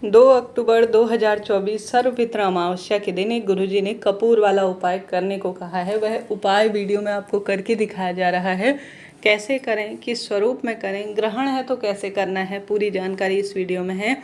2 अक्टूबर 2024 सर्वपितृ अमावस्या के दिन एक गुरुजी ने कपूर वाला उपाय करने को कहा है। वह उपाय वीडियो में आपको करके दिखाया जा रहा है। कैसे करें, किस स्वरूप में करें, ग्रहण है तो कैसे करना है, पूरी जानकारी इस वीडियो में है।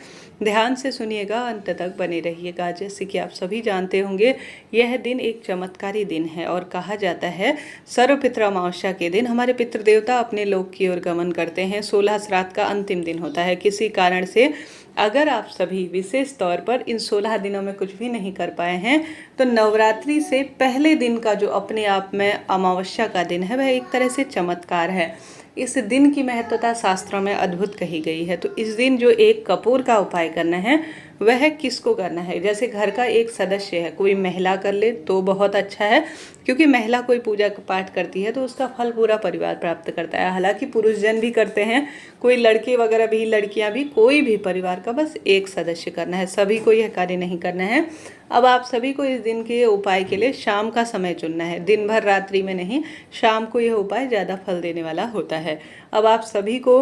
ध्यान से सुनिएगा, अंत तक बने रहिएगा। जैसे कि आप सभी जानते होंगे, यह दिन एक चमत्कारी दिन है और कहा जाता है सर्वपितृ अमावस्या के दिन हमारे पितृदेवता अपने लोक की ओर गमन करते हैं। 16 श्राद्ध का अंतिम दिन होता है। किसी कारण से अगर आप सभी विशेष तौर पर इन 16 दिनों में कुछ भी नहीं कर पाए हैं तो नवरात्रि से पहले दिन का जो अपने आप में अमावस्या का दिन है वह एक तरह से चमत्कार है। इस दिन की महत्वता शास्त्रों में अद्भुत कही गई है। तो इस दिन जो एक कपूर का उपाय करना है वह किसको करना है, जैसे घर का एक सदस्य है, कोई महिला कर ले तो बहुत अच्छा है, क्योंकि महिला कोई पूजा पाठ करती है तो उसका फल पूरा परिवार प्राप्त करता है। हालांकि पुरुष जन भी करते हैं, कोई लड़के वगैरह भी, लड़कियां भी, कोई भी परिवार का बस एक सदस्य करना है, सभी को यह कार्य नहीं करना है। अब आप सभी को इस दिन के उपाय के लिए शाम का समय चुनना है, दिन भर रात्रि में नहीं, शाम को यह उपाय ज़्यादा फल देने वाला होता है। अब आप सभी को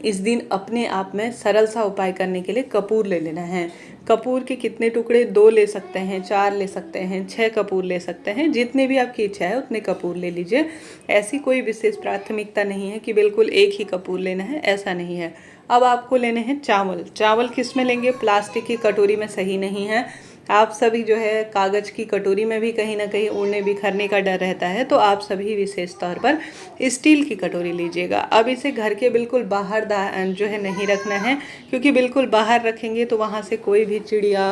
इस दिन अपने आप में सरल सा उपाय करने के लिए कपूर ले लेना है। कपूर के कितने टुकड़े, 2 ले सकते हैं, 4 ले सकते हैं, 6 कपूर ले सकते हैं, जितने भी आपकी इच्छा है उतने कपूर ले लीजिए। ऐसी कोई विशेष प्राथमिकता नहीं है कि बिल्कुल एक ही कपूर लेना है, ऐसा नहीं है। अब आपको लेने हैं चावल। चावल किस में लेंगे, प्लास्टिक की कटोरी में सही नहीं है। आप सभी जो है कागज़ की कटोरी में भी कहीं ना कहीं उड़ने बिखरने का डर रहता है, तो आप सभी विशेष तौर पर स्टील की कटोरी लीजिएगा। अब इसे घर के बिल्कुल बाहर जो है नहीं रखना है, क्योंकि बिल्कुल बाहर रखेंगे तो वहाँ से कोई भी चिड़िया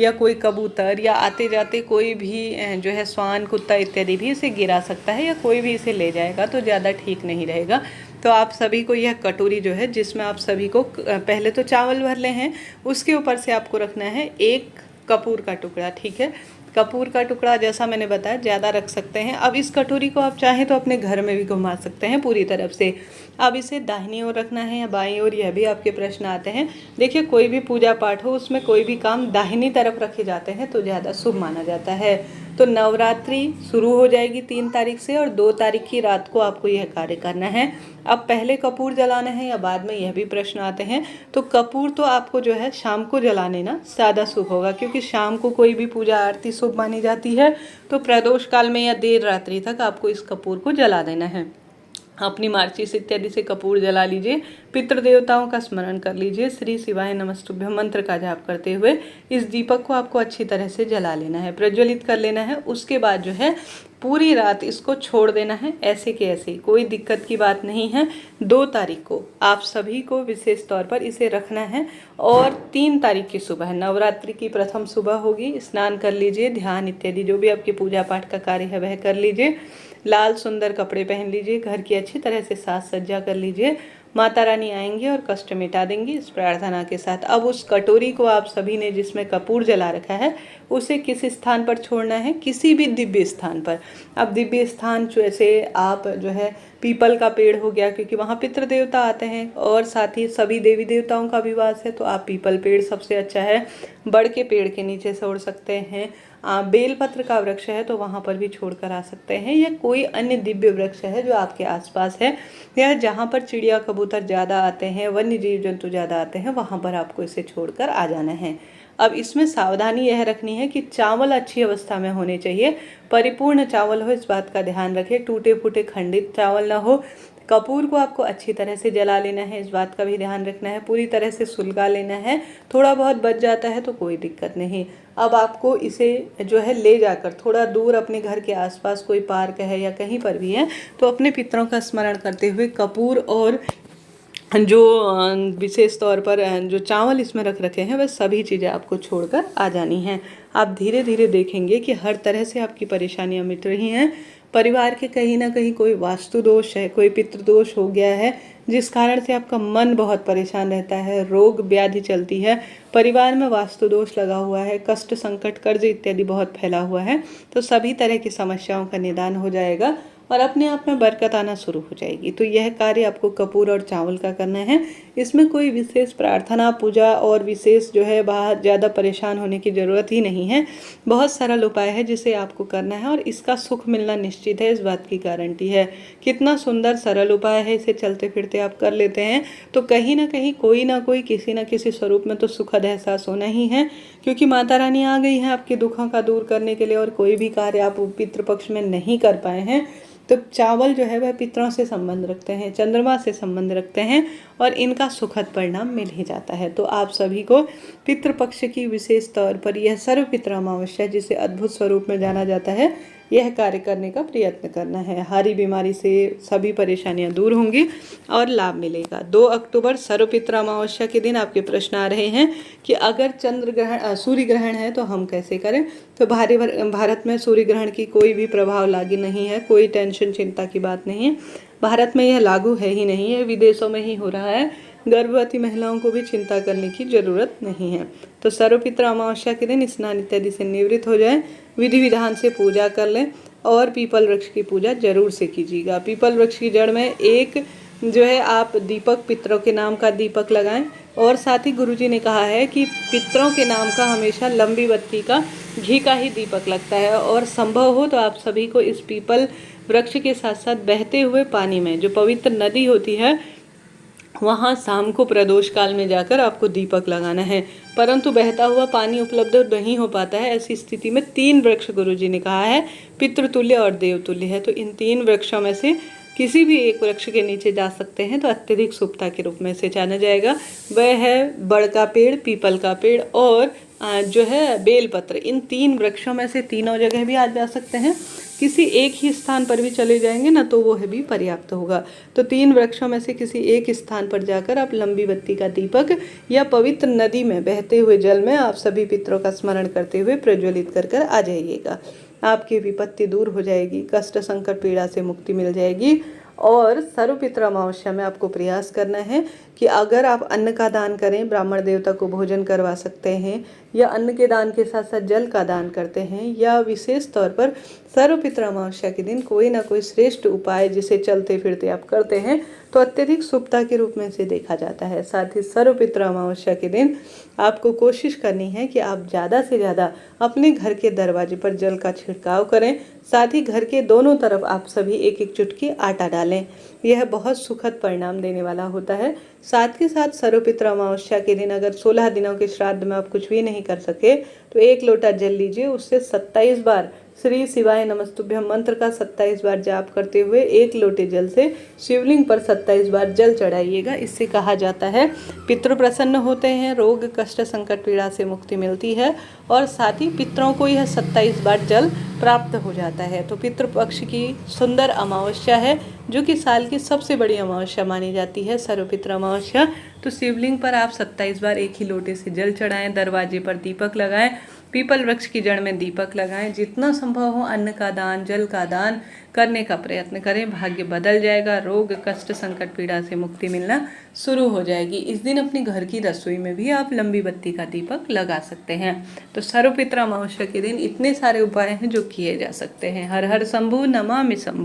या कोई कबूतर या आते जाते कोई भी जो है श्वान, कुत्ता इत्यादि भी इसे गिरा सकता है या कोई भी इसे ले जाएगा, तो ज़्यादा ठीक नहीं रहेगा। तो आप सभी को यह कटोरी जो है, जिसमें आप सभी को पहले तो चावल भर ले हैं, उसके ऊपर से आपको रखना है एक कपूर का टुकड़ा। ठीक है, कपूर का टुकड़ा जैसा मैंने बताया ज़्यादा रख सकते हैं। अब इस कटोरी को आप चाहें तो अपने घर में भी घुमा सकते हैं पूरी तरफ से। अब इसे दाहिनी ओर रखना है या बाईं ओर, यह भी आपके प्रश्न आते हैं। देखिए, कोई भी पूजा पाठ हो उसमें कोई भी काम दाहिनी तरफ रखे जाते हैं तो ज़्यादा शुभ माना जाता है। तो नवरात्रि शुरू हो जाएगी 3 तारीख से और 2 तारीख की रात को आपको यह कार्य करना है। अब पहले कपूर जलाना है या बाद में, यह भी प्रश्न आते हैं। तो कपूर तो आपको जो है शाम को जलाने ना ज़्यादा शुभ होगा, क्योंकि शाम को कोई भी पूजा आरती शुभ मानी जाती है। तो प्रदोष काल में या देर रात्रि तक आपको इस कपूर को जला देना है। अपनी माचिस इत्यादि से कपूर जला लीजिए, पितृदेवताओं का स्मरण कर लीजिए, श्री शिवाय नमस्तुभ्यं मंत्र का जाप करते हुए इस दीपक को आपको अच्छी तरह से जला लेना है, प्रज्वलित कर लेना है। उसके बाद जो है पूरी रात इसको छोड़ देना है, ऐसे के ऐसे, कोई दिक्कत की बात नहीं है। 2 तारीख को आप सभी को विशेष तौर पर इसे रखना है और 3 तारीख की सुबह, नवरात्रि की प्रथम सुबह होगी, स्नान कर लीजिए, ध्यान इत्यादि जो भी आपके पूजा पाठ का कार्य है वह कर लीजिए। लाल सुंदर कपड़े पहन लीजिए, घर की अच्छी तरह से साज सज्जा कर लीजिए। माता रानी आएंगी और कष्ट मिटा देंगी, इस प्रार्थना के साथ। अब उस कटोरी को आप सभी ने जिसमें कपूर जला रखा है उसे किस स्थान पर छोड़ना है, किसी भी दिव्य स्थान पर। अब दिव्य स्थान जैसे आप जो है पीपल का पेड़ हो गया, क्योंकि वहाँ पितृदेवता आते हैं और साथ ही सभी देवी देवताओं का भी वास है, तो आप पीपल पेड़ सबसे अच्छा है। बड़ के पेड़ के नीचे छोड़ सकते हैं। बेलपत्र का वृक्ष है तो वहाँ पर भी छोड़कर आ सकते हैं, या कोई अन्य दिव्य वृक्ष है जो आपके आसपास है, या जहाँ पर चिड़िया कबूतर ज़्यादा आते हैं, वन्य जीव जंतु ज़्यादा आते हैं, वहाँ पर आपको इसे छोड़कर आ जाना है। अब इसमें सावधानी यह रखनी है कि चावल अच्छी अवस्था में होने चाहिए, परिपूर्ण चावल हो, इस बात का ध्यान रखें, टूटे फूटे खंडित चावल ना हो। कपूर को आपको अच्छी तरह से जला लेना है, इस बात का भी ध्यान रखना है, पूरी तरह से सुलगा लेना है। थोड़ा बहुत बच जाता है तो कोई दिक्कत नहीं। अब आपको इसे जो है ले जाकर थोड़ा दूर अपने घर के आसपास कोई पार्क है या कहीं पर भी है, तो अपने पितरों का स्मरण करते हुए कपूर और जो विशेष तौर पर जो चावल इसमें रख रखे हैं वह सभी चीज़ें आपको छोड़कर आ जानी हैं। आप धीरे धीरे देखेंगे कि हर तरह से आपकी परेशानियां मिट रही हैं। परिवार के कहीं ना कहीं कोई वास्तु दोष है, कोई पितृदोष हो गया है, जिस कारण से आपका मन बहुत परेशान रहता है, रोग व्याधि चलती है, परिवार में वास्तु दोष लगा हुआ है, कष्ट संकट कर्ज इत्यादि बहुत फैला हुआ है, तो सभी तरह की समस्याओं का निदान हो जाएगा और अपने आप में बरकत आना शुरू हो जाएगी। तो यह कार्य आपको कपूर और चावल का करना है। इसमें कोई विशेष प्रार्थना पूजा और विशेष जो है बहुत ज़्यादा परेशान होने की ज़रूरत ही नहीं है। बहुत सरल उपाय है जिसे आपको करना है और इसका सुख मिलना निश्चित है, इस बात की गारंटी है। कितना सुंदर सरल उपाय है, इसे चलते फिरते आप कर लेते हैं तो कहीं ना कहीं कोई ना कोई किसी न किसी स्वरूप में तो सुखद एहसास होना ही है, क्योंकि माता रानी आ गई है आपके दुखों का दूर करने के लिए। और कोई भी कार्य आप पितृपक्ष में नहीं कर पाए हैं तो चावल जो है वह पितरों से संबंध रखते हैं, चंद्रमा से संबंध रखते हैं और इनका सुखद परिणाम मिल ही जाता है। तो आप सभी को पितृपक्ष की विशेष तौर पर यह सर्वपितृ अमावस्या, जिसे अद्भुत स्वरूप में जाना जाता है, यह कार्य करने का प्रयत्न करना है। हारी बीमारी से सभी परेशानियां दूर होंगी और लाभ मिलेगा। 2 अक्टूबर सर्वपितृ अमावस्या के दिन आपके प्रश्न आ रहे हैं कि अगर सूर्य ग्रहण है तो हम कैसे करें। तो भारत में सूर्य ग्रहण की कोई भी प्रभाव लागू नहीं है, कोई टेंशन चिंता की बात नहीं है। भारत में यह लागू है ही नहीं है, विदेशों में ही हो रहा है। गर्भवती महिलाओं को भी चिंता करने की जरूरत नहीं है। तो सर्वपितृ अमावस्या के दिन स्नान इत्यादि से निवृत्त हो जाएं, विधि विधान से पूजा कर लें और पीपल वृक्ष की पूजा जरूर से कीजिएगा। पीपल वृक्ष की जड़ में एक जो है आप दीपक, पितरों के नाम का दीपक लगाएं। और साथ ही गुरुजी ने कहा है कि पितरों के नाम का हमेशा लंबी बत्ती का घी का ही दीपक लगता है। और संभव हो तो आप सभी को इस पीपल वृक्ष के साथ साथ बहते हुए पानी में, जो पवित्र नदी होती है, वहाँ शाम को प्रदोष काल में जाकर आपको दीपक लगाना है। परंतु बहता हुआ पानी उपलब्ध नहीं हो पाता है, ऐसी स्थिति में 3 वृक्ष गुरुजी ने कहा है पितृतुल्य और देवतुल्य है। तो इन 3 वृक्षों में से किसी भी एक वृक्ष के नीचे जा सकते हैं तो अत्यधिक शुभता के रूप में से जाना जाएगा। वह है बड़ का पेड़, पीपल का पेड़ और जो है बेलपत्र। इन 3 वृक्षों में से तीनों जगह भी आ जा सकते हैं, किसी एक ही स्थान पर भी चले जाएंगे ना तो वो भी पर्याप्त होगा। तो 3 वृक्षों में से किसी एक स्थान पर जाकर आप लंबी बत्ती का दीपक या पवित्र नदी में बहते हुए जल में आप सभी पितरों का स्मरण करते हुए प्रज्वलित कर आ जाइएगा। आपकी विपत्ति दूर हो जाएगी, कष्ट संकट पीड़ा से मुक्ति मिल जाएगी। और सर्वपितृ अमावस्या में आपको प्रयास करना है कि अगर आप अन्न का दान करें, ब्राह्मण देवता को भोजन करवा सकते हैं, या अन्न के दान के साथ साथ जल का दान करते हैं, या विशेष तौर पर सर्वपितृ अमावस्या के दिन कोई ना कोई श्रेष्ठ उपाय जिसे चलते फिरते आप करते हैं तो अत्यधिक शुभता के रूप में से देखा जाता है। साथ ही सर्वपितृ अमावस्या के दिन आपको कोशिश करनी है कि आप ज़्यादा से ज़्यादा अपने घर के दरवाजे पर जल का छिड़काव करें। साथ ही घर के दोनों तरफ आप सभी एक एक चुटकी आटा डालें, यह बहुत सुखद परिणाम देने वाला होता है। साथ के साथ सर्वपितृ अमावस्या के दिन अगर 16 दिनों के श्राद्ध में आप कुछ भी नहीं कर सके तो 1 लोटा जल लीजिए, उससे 27 बार श्री शिवाय नमस्तुभ्यम मंत्र का 27 बार जाप करते हुए 1 लोटे जल से शिवलिंग पर 27 बार जल चढ़ाइएगा। इससे कहा जाता है पितृ प्रसन्न होते हैं, रोग कष्ट संकट पीड़ा से मुक्ति मिलती है और साथ ही पितरों को यह 27 बार जल प्राप्त हो जाता है। तो पितृपक्ष की सुंदर अमावस्या है जो कि साल की सबसे बड़ी अमावस्या मानी जाती है, सर्वपितृ अमावस्या। तो शिवलिंग पर आप 27 बार 1 ही लोटे से जल चढ़ाएं, दरवाजे पर दीपक लगाएं, पीपल वृक्ष की जड़ में दीपक लगाएं। जितना संभव हो अन्न का दान, जल का दान करने का प्रयत्न करें, भाग्य बदल जाएगा, रोग कष्ट संकट पीड़ा से मुक्ति मिलना शुरू हो जाएगी। इस दिन अपनी घर की रसोई में भी आप लंबी बत्ती का दीपक लगा सकते हैं। तो सर्वपितृ अमावस्या के दिन इतने सारे उपाय हैं जो किए जा सकते हैं। हर हर शंभु, नमामि शंभु।